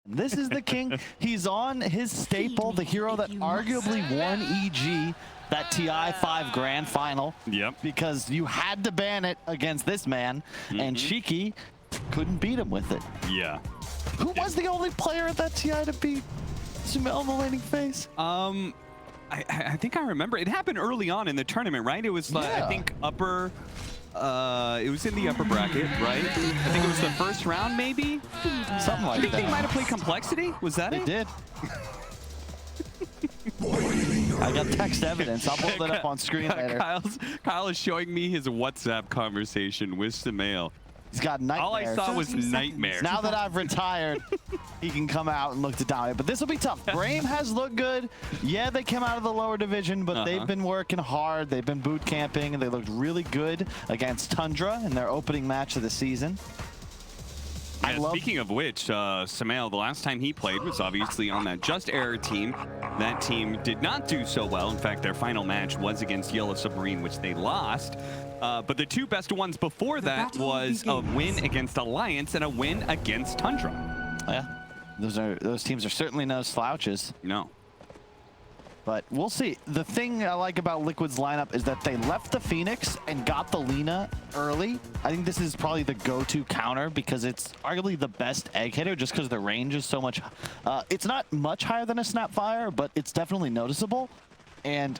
This is the king. He's on his staple, the hero that arguably won EG that TI 5 grand final. Yep. Because you had to ban it against this man, and Shiki couldn't beat him with it. Yeah. Who was the only player at that TI to beat Sumail in the laning phase? I think I remember. It happened early on in the tournament, right? It was, I think, upper... it was in the upper bracket, right? I think it was the first round, maybe? Something like that. I think they might have played Complexity. Was that it? They did. I got text evidence. I'll pull that up on screen later. Kyle is showing me his WhatsApp conversation with Sumail. He's got nightmares. All I saw was nightmares. Now that I've retired, he can come out and look to dominate. But this will be tough. Brame has looked good. Yeah, they came out of the lower division, but they've been working hard. They've been boot camping, and they looked really good against Tundra in their opening match of the season. Yeah, speaking of which, Sumail, the last time he played was obviously on that Just Error team. That team did not do so well. In fact, their final match was against Yellow Submarine, which they lost. But the two best ones before that was a win against Alliance and a win against Tundra. Yeah, those teams are certainly no slouches. No. But we'll see. The thing I like about Liquid's lineup is that they left the Phoenix and got the Lina early. I think this is probably the go-to counter because it's arguably the best egg hitter just because the range is so much... it's not much higher than a Snapfire, but it's definitely noticeable. And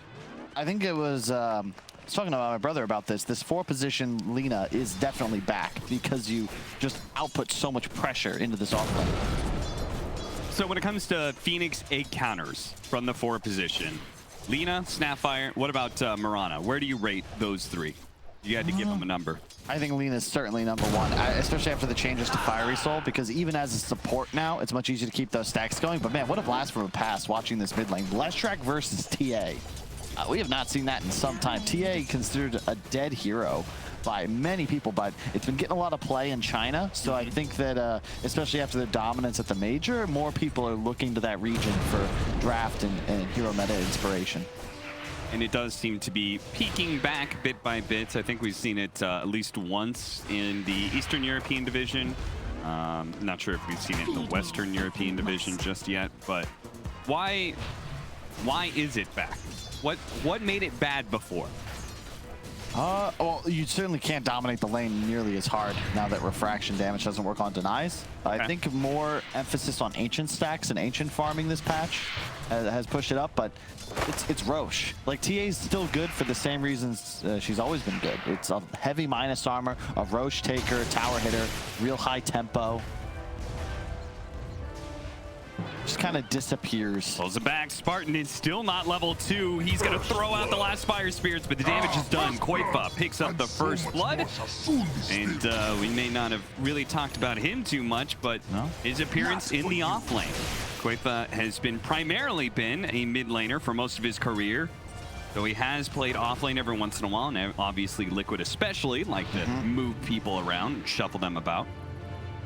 I think it was... I was talking to my brother about this. This 4-position Lina is definitely back because you just output so much pressure into this offlane. So when it comes to Phoenix egg counters from the 4 position, Lina, Snapfire, what about Mirana? Where do you rate those 3? You had to give them a number. I think Lina is certainly number 1, especially after the changes to Fiery Soul, because even as a support now, it's much easier to keep those stacks going. But man, what a blast from a pass watching this mid lane. Leshrac versus TA. We have not seen that in some time. TA considered a dead hero by many people, but it's been getting a lot of play in China. So I think that, especially after their dominance at the major, more people are looking to that region for draft and hero meta inspiration. And it does seem to be peaking back bit by bit. I think we've seen it at least once in the Eastern European division. Not sure if we've seen it in the Western European division just yet, but why is it back? What made it bad before? Well, you certainly can't dominate the lane nearly as hard now that refraction damage doesn't work on denies. I think more emphasis on ancient stacks and ancient farming this patch has pushed it up, but it's Roche. Like, TA is still good for the same reasons she's always been good. It's a heavy minus armor, a Roche taker, tower hitter, real high tempo. Just kind of disappears. Pulls it back. Spartan is still not level 2. He's going to throw out the last Fire Spirits, but the damage is done. Koifa picks up the first blood. And we may not have really talked about him too much, but his appearance in the off lane. Koifa has primarily been a mid laner for most of his career. So he has played off lane every once in a while, and obviously Liquid especially like to move people around and shuffle them about.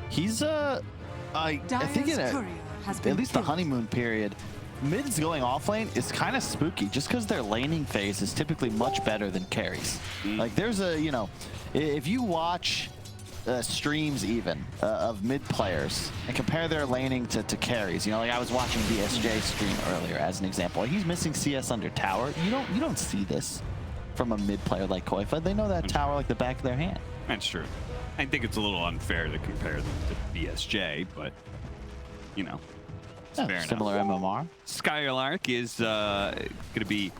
He's I think at least the honeymoon period, mids going offlane is kind of spooky just because their laning phase is typically much better than carries. Like there's a, you know, if you watch streams even of mid players and compare their laning to carries, you know, like I was watching BSJ stream earlier as an example. He's missing CS under tower. You don't see this from a mid player like Koifa. They know that tower like the back of their hand. That's true. I think it's a little unfair to compare them to BSJ, but you know. Similar MMR. Skylark is going to be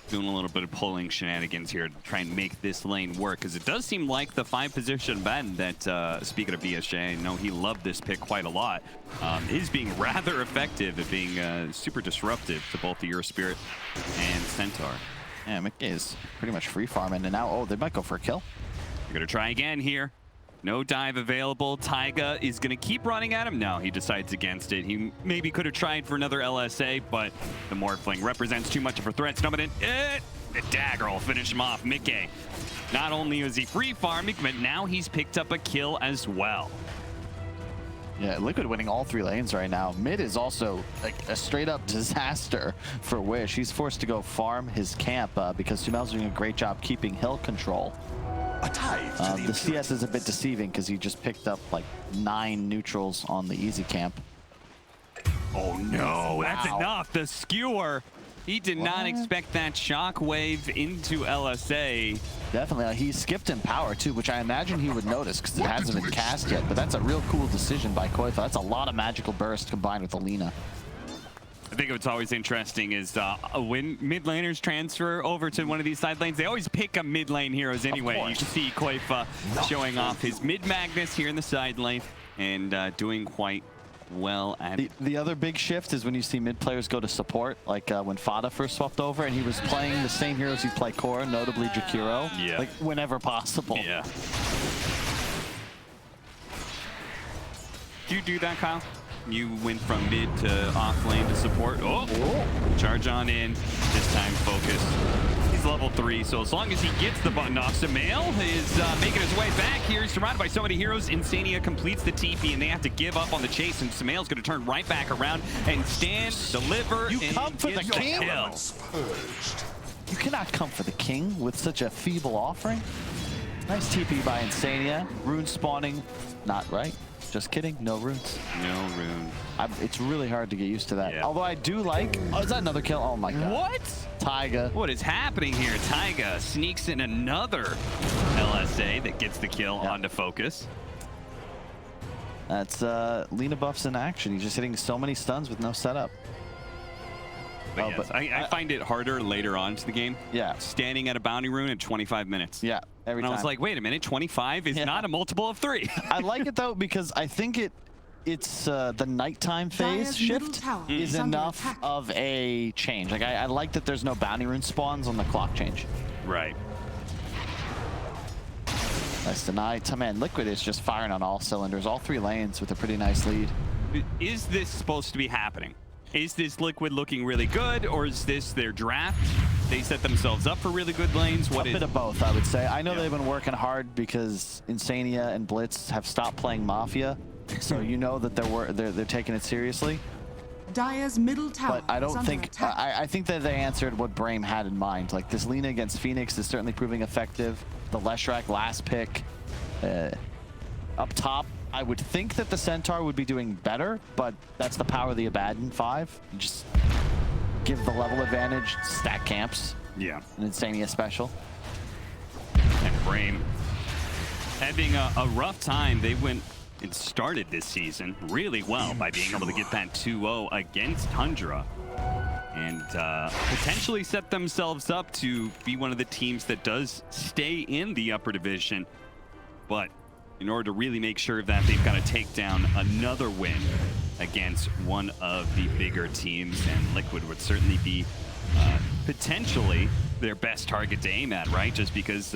doing a little bit of pulling shenanigans here to try and make this lane work, because it does seem like the 5-position Ben that, speaking of BSJ, I know he loved this pick quite a lot, is being rather effective at being super disruptive to both the Eurospirit and Centaur. Yeah, Mickey is pretty much free farming, and now, they might go for a kill. You're going to try again here. No dive available. Taiga is going to keep running at him. No, he decides against it. He maybe could have tried for another LSA, but the Morphling represents too much of a threat. The dagger will finish him off. Mickey, not only is he free farming, but now he's picked up a kill as well. Yeah, Liquid winning all 3 lanes right now. Mid is also like a straight up disaster for Wish. He's forced to go farm his camp because Sumail's doing a great job keeping hill control. The CS is a bit deceiving because he just picked up like 9 neutrals on the easy camp. Oh no, that's Wow. enough. The skewer. He did not expect that shockwave into LSA. Definitely. He skipped in power too, which I imagine he would notice because it hasn't been cast yet. But that's a real cool decision by Koifa. That's a lot of magical burst combined with Alina. I think what's always interesting is when mid laners transfer over to one of these side lanes, they always pick up mid lane heroes anyway. You can see Koifa showing off his mid Magnus here in the side lane and doing quite well at the other big shift is when you see mid players go to support, like when Fada first swapped over and he was playing the same heroes he played core, notably Jakiro, like whenever possible. Yeah. Do you do that, Kyle? You went from mid to off lane to support. Oh, charge on in. This time focus. He's level 3, so as long as he gets the button off, Sumail is making his way back here. He's surrounded by so many heroes. Insania completes the TP, and they have to give up on the chase, and Sumail's going to turn right back around and stand, deliver, You and come for the king? kill. You cannot come for the king with such a feeble offering. Nice TP by Insania. Rune spawning, not right. Just kidding, no runes. No rune. It's really hard to get used to that. Yeah. Although I do like, oh, is that another kill? Oh my god. What? Taiga. What is happening here? Taiga sneaks in another LSA that gets the kill onto focus. That's Lina buffs in action. He's just hitting so many stuns with no setup. But yes, I find it harder later on to the game. Yeah. Standing at a bounty rune at 25 minutes. Yeah, every time. And I was like, wait a minute, 25 is not a multiple of 3. I like it though because I think it's the nighttime phase shift is enough of a change. Like I like that there's no bounty rune spawns on the clock change. Right. Nice tonight. Man, Liquid is just firing on all cylinders, all 3 lanes with a pretty nice lead. Is this supposed to be happening? Is this Liquid looking really good, or is this their draft? They set themselves up for really good lanes? What a bit of both, I would say. I know they've been working hard because Insania and Blitz have stopped playing Mafia, so you know that they're taking it seriously. Dire's middle tower. But I don't think I think that they answered what Brame had in mind. Like this Lina against Phoenix is certainly proving effective. The Leshrac last pick up top. I would think that the Centaur would be doing better, but that's the power of the Abaddon 5. You just give the level advantage, stack camps. Yeah. An Insania special. And Brame having a rough time. They went and started this season really well by being able to get that 2-0 against Tundra. And potentially set themselves up to be one of the teams that does stay in the upper division. But in order to really make sure that they've got to take down another win against one of the bigger teams, and Liquid would certainly be potentially their best target to aim at, right? Just because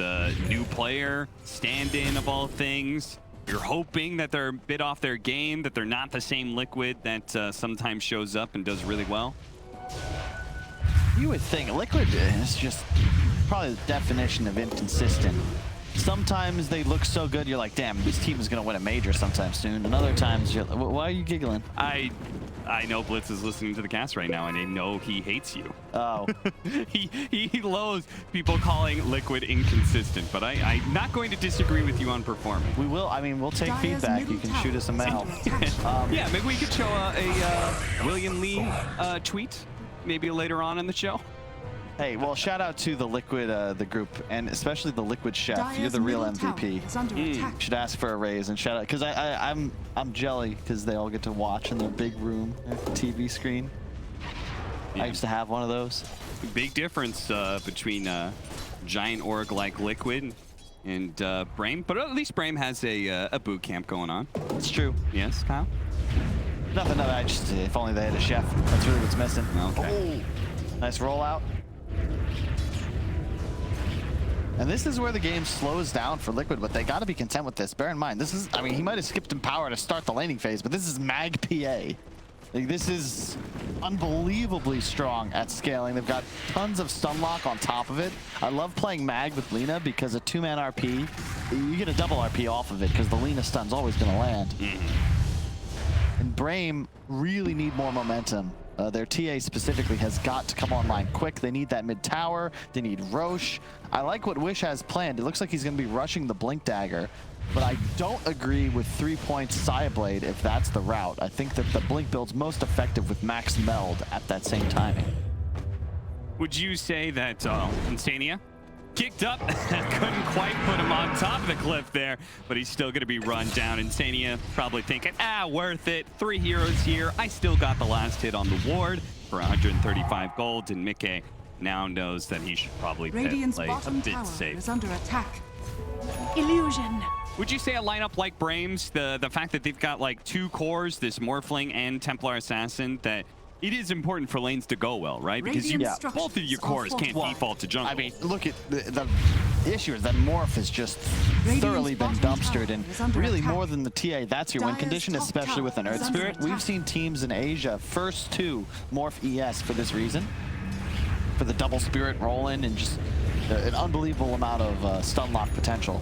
new player, stand-in of all things, you're hoping that they're a bit off their game, that they're not the same Liquid that sometimes shows up and does really well. You would think Liquid is just probably the definition of inconsistent. Sometimes they look so good, you're like, damn, this team is going to win a major sometime soon. And other times, you're like, why are you giggling? I know Blitz is listening to the cast right now, and I know he hates you. Oh. he loathes people calling Liquid inconsistent, but I'm not going to disagree with you on performance. We will. I mean, we'll take feedback. You can shoot us a mail. Yeah, maybe we could show a William Lee tweet maybe later on in the show. Hey, well, shout out to the Liquid, the group, and especially the Liquid chef. You're the real MVP. Should ask for a raise and shout out, because I'm jelly because they all get to watch in their big room, TV screen. Yeah. I used to have one of those. Big difference between giant org like Liquid and Brame, but at least Brame has a boot camp going on. It's true. Yes, Kyle? Nothing. I just, if only they had a chef. That's really what's missing. Okay. Oh, nice rollout. And this is where the game slows down for Liquid, but they got to be content with this. Bear in mind, this is, I mean, he might have skipped in power to start the laning phase, but this is Mag PA. Like, this is unbelievably strong at scaling. They've got tons of stun lock on top of it. I love playing Mag with Lina because a 2-man RP, you get a double RP off of it because the Lina stun's always going to land. And Brame really need more momentum. Their TA specifically has got to come online quick. They need that mid tower. They need Roche. I like what Wish has planned. It looks like he's going to be rushing the Blink Dagger. but I don't agree with 3 points Blade if that's the route. I think that the Blink build's most effective with max meld at that same timing. Would you say that Insania kicked up, couldn't quite put him on top of the cliff there, but he's still going to be run down. Insania probably thinking, worth it. 3 heroes here. I still got the last hit on the ward for 135 gold, and Mickey now knows that he should probably play a bit safe. Is under attack. Illusion. Would you say a lineup like Brames, the fact that they've got like 2 cores, this Morphling and Templar Assassin, that it is important for lanes to go well, right? Because both of your cores can't default to jungle. I mean, look at the issue is that Morph has just thoroughly been dumpstered, and really more than the TA, that's your win condition, especially with an Earth Spirit. We've seen teams in Asia first to Morph ES for this reason, for the double Spirit roll-in and just an unbelievable amount of stun lock potential.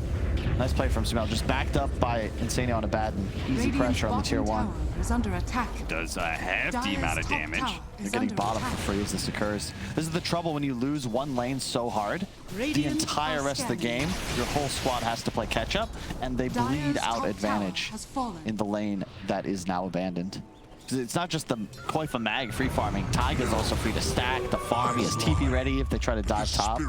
Nice play from Sumail, just backed up by Insania on a bad and easy pressure on the tier 1. Is under attack. Does a hefty amount of damage. You're getting bottom for free as this occurs. This is the trouble when you lose one lane so hard. The entire rest of the game, your whole squad has to play catch up, and they bleed out advantage in the lane that is now abandoned. It's not just the Koifa Mag free farming. Taiga's also free to stack the farm. He has TP ready if they try to dive top.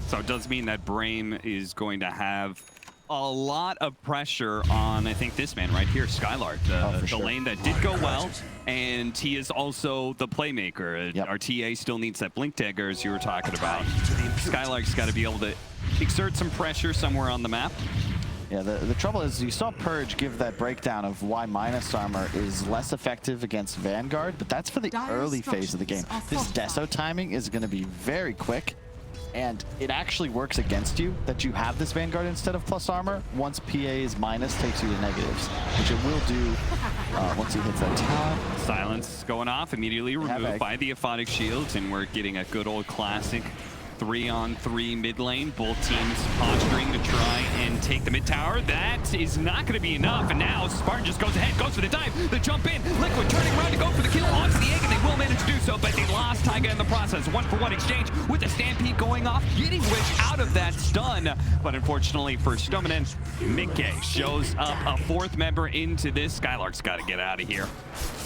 So it does mean that Brame is going to have a lot of pressure on, I think, this man right here, Skylark, the lane that did go well, and he is also the playmaker. Our TA still needs that Blink Dagger, as you were talking about. Skylark's got to be able to exert some pressure somewhere on the map. Yeah, the trouble is you saw Purge give that breakdown of why minus armor is less effective against Vanguard, but that's for the early phase of the game. This Deso timing is going to be very quick, and it actually works against you that you have this Vanguard instead of plus armor once PA's minus takes you to negatives, which it will do once he hits that tower. Silence going off, immediately removed by the Aphotic Shields, and we're getting a good old classic 3-on-3 mid lane. Both teams posturing to try and take the mid tower. That is not going to be enough, and now Spartan just goes ahead, goes for the dive, the jump in, Liquid turning around to go for the kill onto the egg, and they will manage to do so, but they lost Taiga in the process. 1-for-1 exchange with the Stampede going off, getting Wish out of that stun, but unfortunately for Stomanen, Mickey shows up a 4th member into this. Skylark's got to get out of here.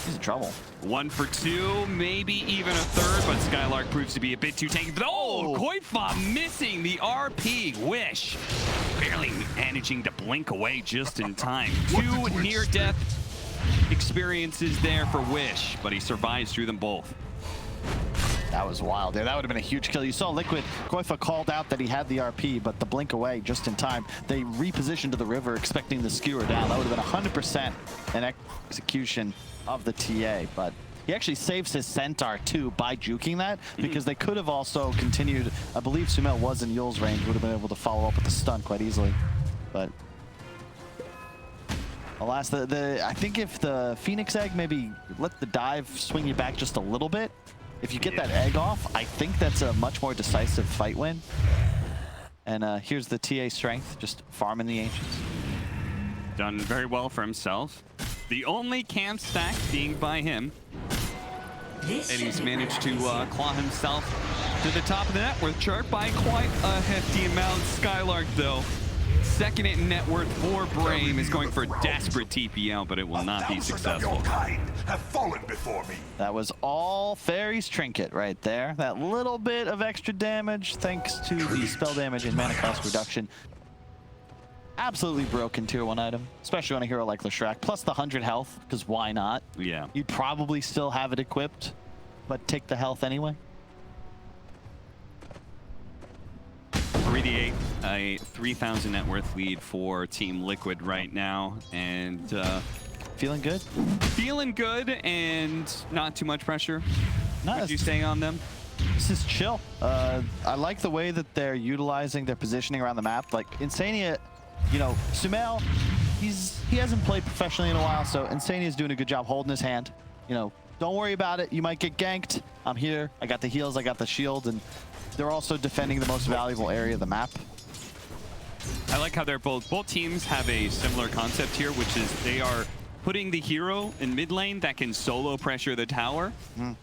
He's in trouble. 1 for 2, maybe even a 3rd, but Skylark proves to be a bit too tanky. Oh, Koifa missing the RP. Wish barely managing to blink away just in time. 2 near-death experiences there for Wish, but he survives through them both. That was wild. Yeah, that would have been a huge kill. You saw Liquid. Koifa called out that he had the RP, but the blink away just in time. They repositioned to the river, expecting the skewer down. That would have been 100% an execution of the TA, but he actually saves his Centaur too by juking that, because they could have also continued. I believe Sumail was in Yul's range, would have been able to follow up with the stun quite easily, but alas, I think if the Phoenix Egg maybe let the dive swing you back just a little bit, if you get that egg off, I think that's a much more decisive fight win. And here's the TA strength, just farming the Ancients. Done very well for himself. The only camp stack being by him. And he's managed to claw himself to the top of the net worth chart by quite a hefty amount. Skylark, though, second in net worth for Brame, is going for a desperate TP out, but it will not be successful. Have fallen before me. That was all Fairy's Trinket right there. That little bit of extra damage thanks to the spell damage and mana cost reduction. Absolutely broken tier 1 item, especially on a hero like Leshrac, plus the 100 health, because why not? Yeah. You'd probably still have it equipped, but take the health anyway. 3d8, a 3,000 net worth lead for Team Liquid right now, and feeling good? Feeling good, and not too much pressure. Would you say on them? This is chill. I like the way that they're utilizing their positioning around the map. Like Insania, you know, Sumail, he hasn't played professionally in a while, so Insania is doing a good job holding his hand. You know, don't worry about it. You might get ganked. I'm here. I got the heals. I got the shield, and they're also defending the most valuable area of the map. I like how they're both teams have a similar concept here, which is they are putting the hero in mid lane that can solo pressure the tower,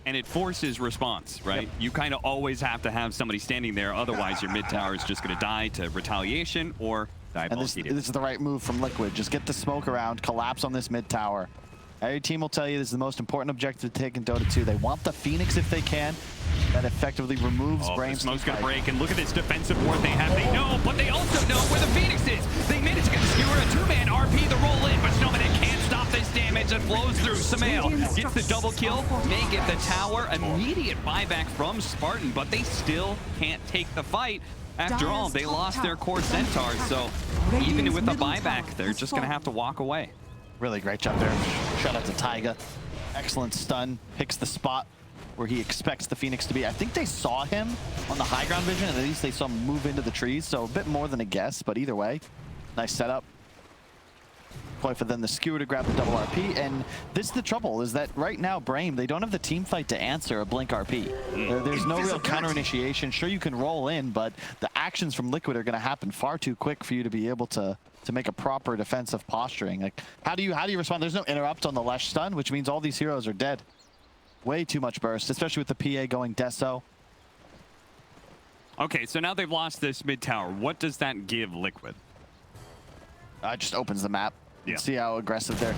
and it forces response, right? You kind of always have to have somebody standing there, otherwise your mid tower is just going to die to retaliation or And this is the right move from Liquid. Just get the smoke around, collapse on this mid tower. Every team will tell you this is the most important objective to take in Dota 2. They want the Phoenix if they can. That effectively removes Braim's. The smoke's gonna break, and look at this defensive ward they have. They know, but they also know where the Phoenix is. They managed to get the skewer, a two-man RP the roll in, but Snowman can't stop this damage that flows through. Sumail gets the double kill, may get the tower. Immediate buyback from Spartan, but they still can't take the fight. After all, they lost their core centaurs, so even with the buyback, they're just gonna have to walk away. Really great job there. Shout out to Taiga. Excellent stun. Picks the spot where he expects the Phoenix to be. I think they saw him on the high ground vision, and at least they saw him move into the trees, so a bit more than a guess, but either way, nice setup. Point for then the skewer to grab the double RP, and this is the trouble, is that right now, Braim, they don't have the team fight to answer a blink RP. There's no real counter initiation. Sure, you can roll in, but the actions from Liquid are going to happen far too quick for you to be able to make a proper defensive posturing. Like, how do you respond? There's no interrupt on the Lesh stun, which means all these heroes are dead. Way too much burst, especially with the PA going Deso. Okay, so now they've lost this mid tower. What does that give Liquid? It just opens the map. Yeah. See how aggressive they're.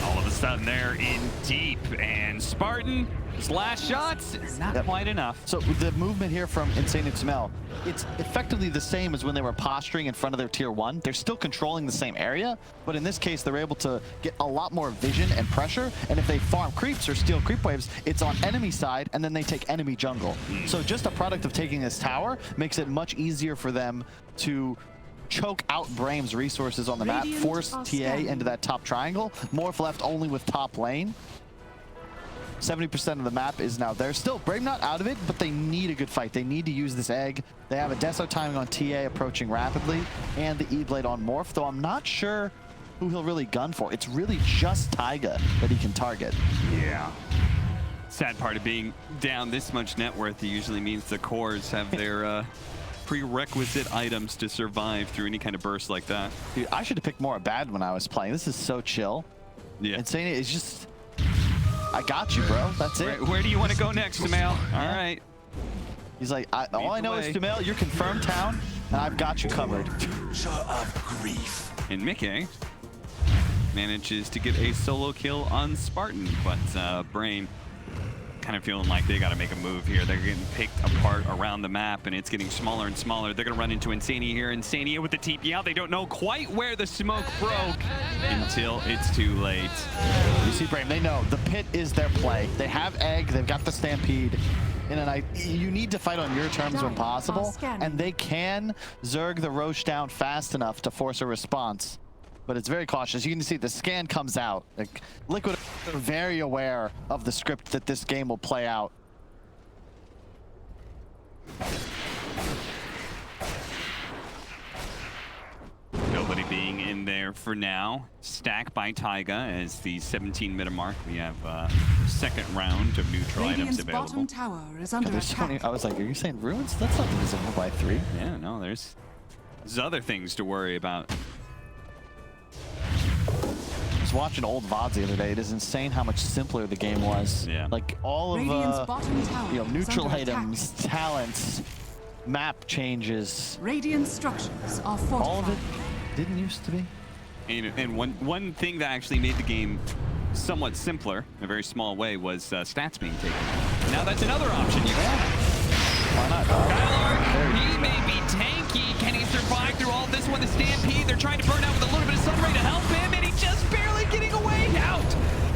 All of a sudden, they're in deep, and Spartan, his last shots, not quite enough. So the movement here from Dota2 it's effectively the same as when they were posturing in front of their tier 1. They're still controlling the same area, but in this case, they're able to get a lot more vision and pressure, and if they farm creeps or steal creep waves, it's on enemy side, and then they take enemy jungle. So just a product of taking this tower makes it much easier for them to choke out Braim's resources on the map, force TA into that top triangle. Morph left only with top lane. 70% of the map is now there. Still, Braim not out of it, but they need a good fight. They need to use this egg. They have a Deso timing on TA approaching rapidly, and the E-Blade on Morph, though I'm not sure who he'll really gun for. It's really just Taiga that he can target. Yeah. Sad part of being down this much net worth, it usually means the cores have their prerequisite items to survive through any kind of burst like that. Dude, I should have picked more bad when I was playing. This is so chill. Yeah. Insane. It's just, I got you, bro. That's it. Where do you want to go next, Sumail? All right. He's like, all I know is, Sumail, you're confirmed town, and I've got you covered. Of grief. And Mickey manages to get a solo kill on Spartan, but Braim kind of feeling like they got to make a move here. They're getting picked apart around the map, and it's getting smaller and smaller. They're going to run into Insania here. Insania with the TP out. They don't know quite where the smoke broke until it's too late. You see, Braim, they know the pit is their play. They have egg. They've got the stampede. You need to fight on your terms when possible, and they can Zerg the Roche down fast enough to force a response. But it's very cautious. You can see the scan comes out. Like, Liquid are very aware of the script that this game will play out. Nobody being in there for now. Stack by Taiga as the 17 minute mark. We have second round of neutral items available. Bottom tower is under attack. I was like, are you saying ruins? That's not divisible by 3. Yeah, no, there's other things to worry about. I was watching old VODs the other day. It is insane how much simpler the game was. Yeah. Like all of neutral items, talents, map changes. Radiant structures are fortified. All of it didn't used to be. And one thing that actually made the game somewhat simpler, in a very small way, was stats being taken. Now that's another option you have. Why not? Skylar, he may be tanky. Can he survive through all this one? The Stampede, they're trying to burn out with a little bit of sun ray to help him, and he's just barely getting away out.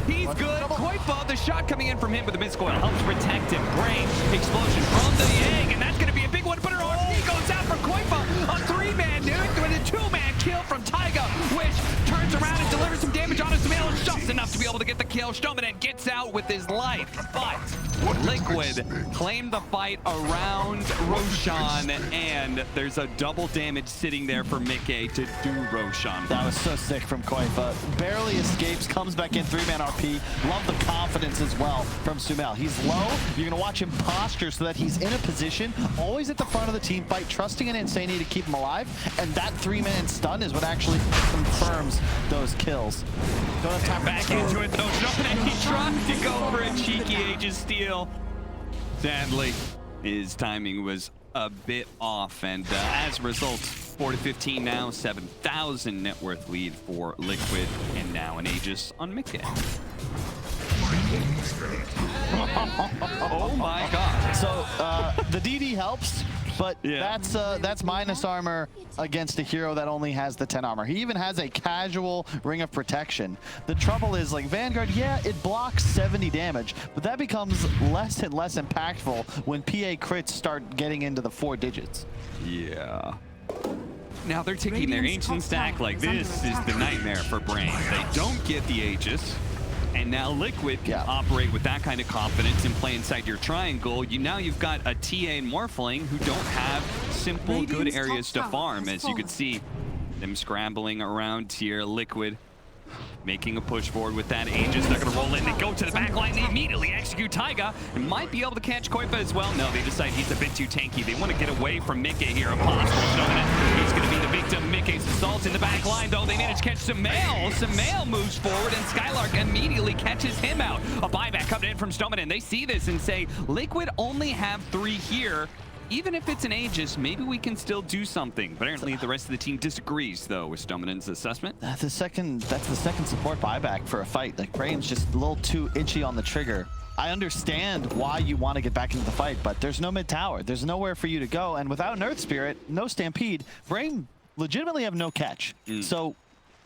He's good. Koifa, the shot coming in from him, but the mid-score helps protect him. Braim, explosion from the egg, and that's going to be a big one. But her RP goes out from Koifa. A 3-man nuke with a 2-man kill from Taiga, which turns around and delivers some damage on his Sumail. Just enough to be able to get the kill. Stroman gets out with his life, but Liquid claimed the fight around Roshan, and there's a double damage sitting there for Mickey to do Roshan. That was so sick from Koifa. Barely escapes, comes back in, 3-man RP. Love the confidence as well from Sumail. He's low. You're going to watch him posture so that he's in a position, always at the front of the team fight, trusting in Insania to keep him alive, and that 3-man stun is what actually confirms those kills. Don't have time back into it, though. He tried to go for a cheeky Aegis steal. Sadly, his timing was a bit off, and as a result, 4-15 now, 7,000 net worth lead for Liquid, and now an Aegis on Mickey. Oh my god. So the DD helps, but that's minus armor against a hero that only has the 10 armor. He even has a casual ring of protection. The trouble is, like, Vanguard, yeah, it blocks 70 damage, but that becomes less and less impactful when PA crits start getting into the 4 digits. Yeah. Now they're taking their ancient stack. Like, this is the nightmare for Brain. They don't get the Aegis. And now Liquid can operate with that kind of confidence and play inside your triangle. Now you've got a TA and Morphling who don't have simple, good areas to farm. As you can see, them scrambling around here. Liquid making a push forward with that Aegis. They're going to roll in. They go to the back line. They immediately execute Taiga and might be able to catch Koifa as well. No, they decide he's a bit too tanky. They want to get away from Mickey here. If possible. He's going to be the victim. Mickey's assault in the back line, though. They manage to catch Sumail. Sumail moves forward, and Skylark immediately catches him out. A buyback coming in from Stoneman. They see this and say, Liquid only have 3 here. Even if it's an Aegis, maybe we can still do something. Apparently, the rest of the team disagrees, though, with Stoneman's assessment. That's the second support buyback for a fight. Like, Brain's just a little too itchy on the trigger. I understand why you want to get back into the fight, but there's no mid tower. There's nowhere for you to go, and without an Earth Spirit, no Stampede, Brain legitimately have no catch. So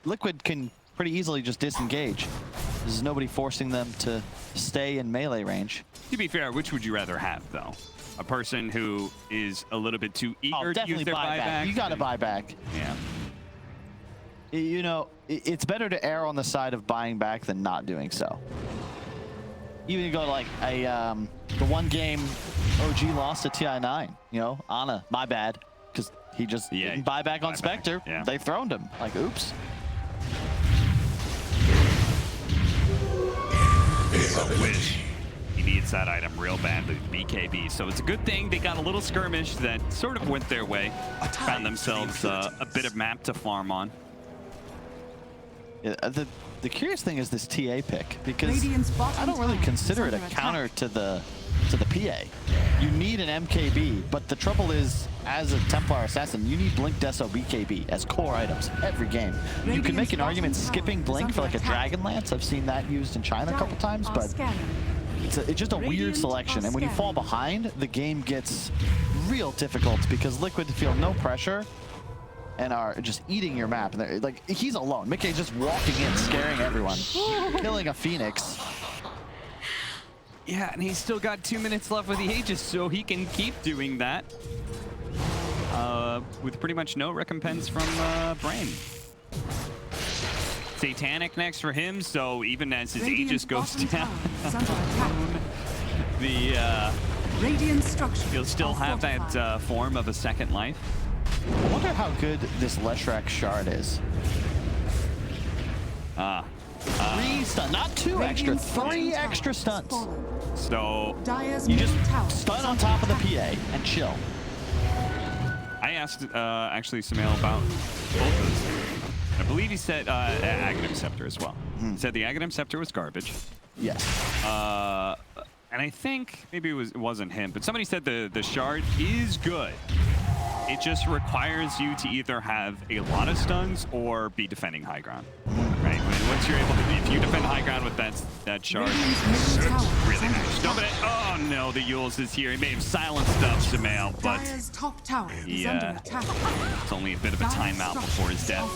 Liquid can pretty easily just disengage. There's nobody forcing them to stay in melee range. To be fair, which would you rather have, though? A person who is a little bit too eager to use their buyback? You got to buy back. Yeah. You know, it's better to err on the side of buying back than not doing so. Even you go to like the one game OG lost to TI9. You know, Ana, my bad, because he just didn't buy back on Spectre. Yeah. They throned him. Like, oops. Wish. He needs that item real badly, BKB. So it's a good thing they got a little skirmish that sort of went their way. Found themselves a bit of map to farm on. Yeah, the curious thing is this TA pick, because I don't really consider it a counter to the PA. You need an MKB, but the trouble is, as a Templar Assassin, you blink Blink Deso BKB as core items every game. You can make an argument skipping Blink for like a Dragonlance. I've seen that used in China a couple times, but it's just a weird selection. And when you fall behind, the game gets real difficult because Liquid feel no pressure and are just eating your map. And like, he's alone. Mickey's just walking in, scaring everyone, killing a Phoenix. Yeah, and he's still got 2 minutes left with the Aegis, so he can keep doing that with pretty much no recompense from Brain. Satanic next for him, so even as his Aegis goes down, he'll still have that form of a second life. I wonder how good this Leshrac shard is. 3 stun, not 2 extra, 3 extra stunts. So you just stun on top of the PA and chill. I asked actually Sumail about both of those. I believe he said Aghanim Scepter as well. He said the Aghanim Scepter was garbage. Yes. And I think maybe it wasn't him, but somebody said the shard is good. It just requires you to either have a lot of stuns or be defending high ground. Right? Once you're able to, if you defend high ground with that shard, really nice. Oh no, the Yules is here. He may have silenced up Sumail, but it's only a bit of a timeout before his death.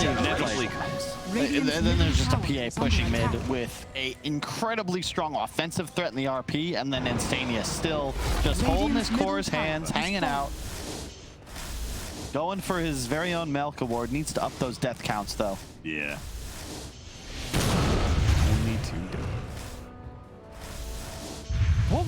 Inevitably comes. And then there's just a PA pushing mid with a incredibly strong offensive threat in the RP, and then Insania still just holding his core's hands, hanging out. Going for his very own Melk award. Needs to up those death counts, though. Yeah. Only 2 deaths. What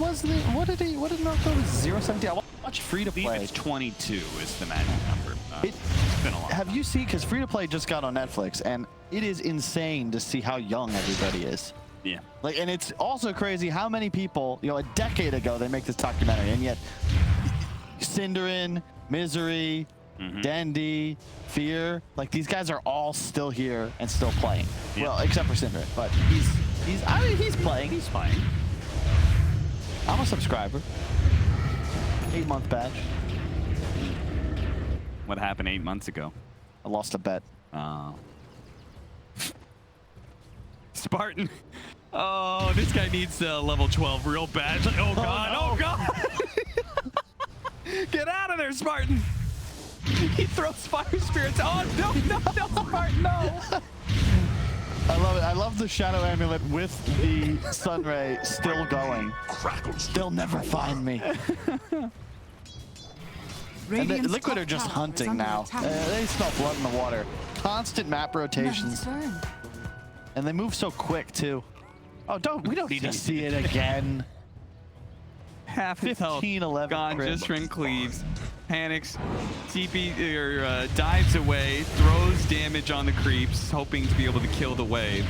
did Melk go with? 0-17? I watched free to play. It's 22 is the magic number. It's been a long Have time. you seen? Because free to play just got on Netflix, and it is insane to see how young everybody is. Yeah. Like, and it's also crazy how many people, you know, a decade ago they make this documentary, and yet Cinderin, Misery, Dandy, Fear, like these guys are all still here and still playing. Yeah. Well, except for Cinder, but I mean, he's playing. He's fine. I'm a subscriber. 8-month badge. What happened 8 months ago? I lost a bet. Spartan. Oh, this guy needs level 12 real bad. Oh god, oh god. Get out of there, Spartan. He throws fire spirits. Oh no, no, no, Spartan, no. I love it. I love the shadow amulet with the sunray still going. They'll never find me. And the Liquid are just hunting now. They smell blood in the water. Constant map rotations. And they move so quick too. Oh, we don't need to see it again. Half his health 15-11 gone crit. just from cleaves. Panics, TP or dives away, throws damage on the creeps, hoping to be able to kill the wave.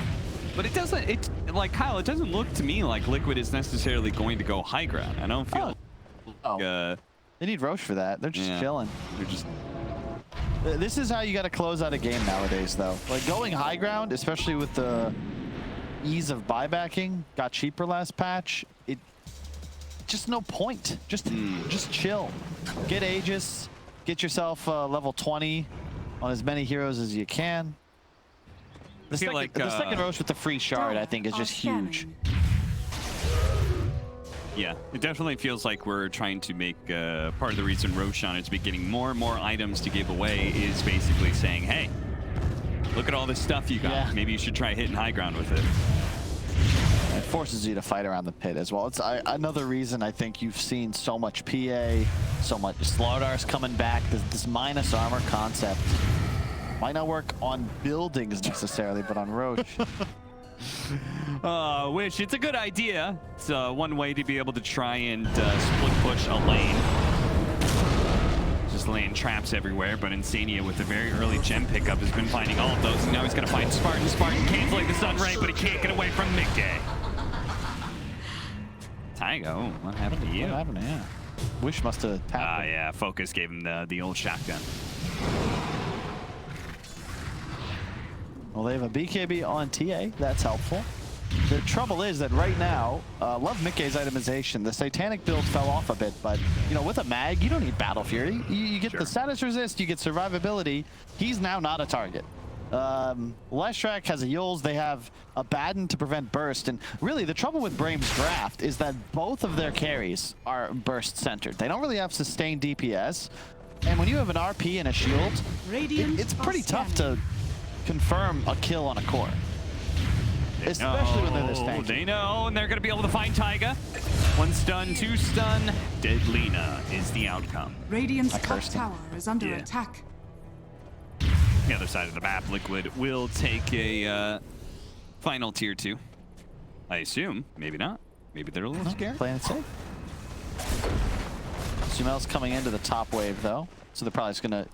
But it doesn't. It like Kyle. It doesn't look to me like Liquid is necessarily going to go high ground. I don't feel. They need Roche for that. They're just chilling. They're just. This is how you got to close out a game nowadays, though. Like going high ground, especially with the ease of buybacking, got cheaper last patch. It just no point. Just chill. Get Aegis. Get yourself level 20 on as many heroes as you can. The second Roche with the free shard, I think, is just huge. Yeah, it definitely feels like we're trying to make part of the reason Roshan is getting more and more items to give away is basically saying, hey, look at all this stuff you got. Yeah. Maybe you should try hitting high ground with it. It forces you to fight around the pit as well. It's another reason I think you've seen so much PA, so much Slardar's coming back. This minus armor concept might not work on buildings necessarily, but on Roche. Wish it's a good idea. It's one way to be able to try and split push a lane. Just laying traps everywhere, but Insania with a very early gem pickup has been finding all of those, and now he's gonna find Spartan. Spartan canceling the sun ray, but he can't get away from Midday. Tygo, what happened to you? What happened? Yeah. Wish must have tapped him. Yeah, Focus gave him the old shotgun. Well, they have a BKB on TA. That's helpful. The trouble is that right now, love Mickey's itemization. The Satanic build fell off a bit, but you know, with a mag, you don't need Battle Fury. You get the status resist, you get survivability. He's now not a target. Leshrac has a Yules. They have a Baden to prevent burst. And really, the trouble with Brame's draft is that both of their carries are burst centered. They don't really have sustained DPS. And when you have an RP and a shield, it's pretty tough to confirm a kill on a core. Especially when they're this tanky. They know, and they're going to be able to find Taiga. 1 stun, 2 stun. Deadlina is the outcome. Radiant's top tower is under attack. The other side of the map, Liquid will take a final tier 2. I assume. Maybe not. Maybe they're a little scared. Playing it safe. Sumail's coming into the top wave, though. So they're probably just going to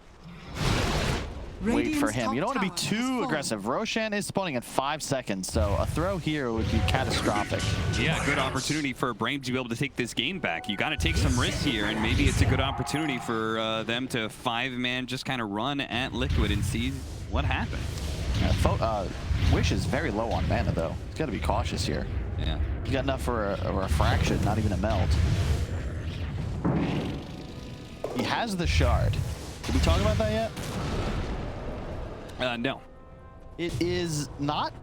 wait for him. You don't want to be too aggressive. Roshan is spawning in 5 seconds, so a throw here would be catastrophic. Yeah, good opportunity for Brame to be able to take this game back. You got to take some risks here, and maybe it's a good opportunity for them to 5-man just kind of run at Liquid and see what happens. Wish is very low on mana, though. He's got to be cautious here. Yeah. He's got enough for a refraction, not even a melt. He has the shard. Did we talk about that yet? No. It is not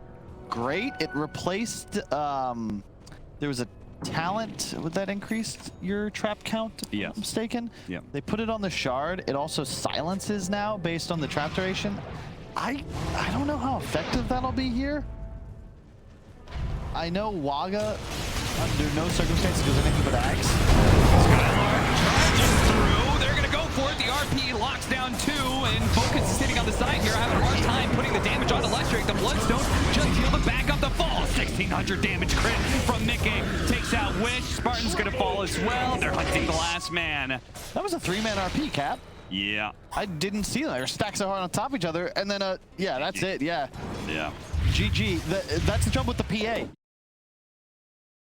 great. It replaced, there was a talent that increased your trap count, if I'm not mistaken. Yeah. They put it on the shard. It also silences now based on the trap duration. I don't know how effective that'll be here. I know Waga, under no circumstances, goes anything but Axe. Skylar charges through. They're going to go for it. The RP locks down 2, and Focus is sitting on the side here, having a hard time putting the damage on Electric. The Bloodstone just healed to back up the fall. 1,600 damage crit from Mickey. Takes out Wish. Spartan's going to fall as well. They're hunting the last man. That was a 3-man RP, Cap. Yeah. I didn't see them. They were stacked so hard on top of each other, and then, yeah, that's it, yeah. Yeah. GG. That's the trouble with the PA.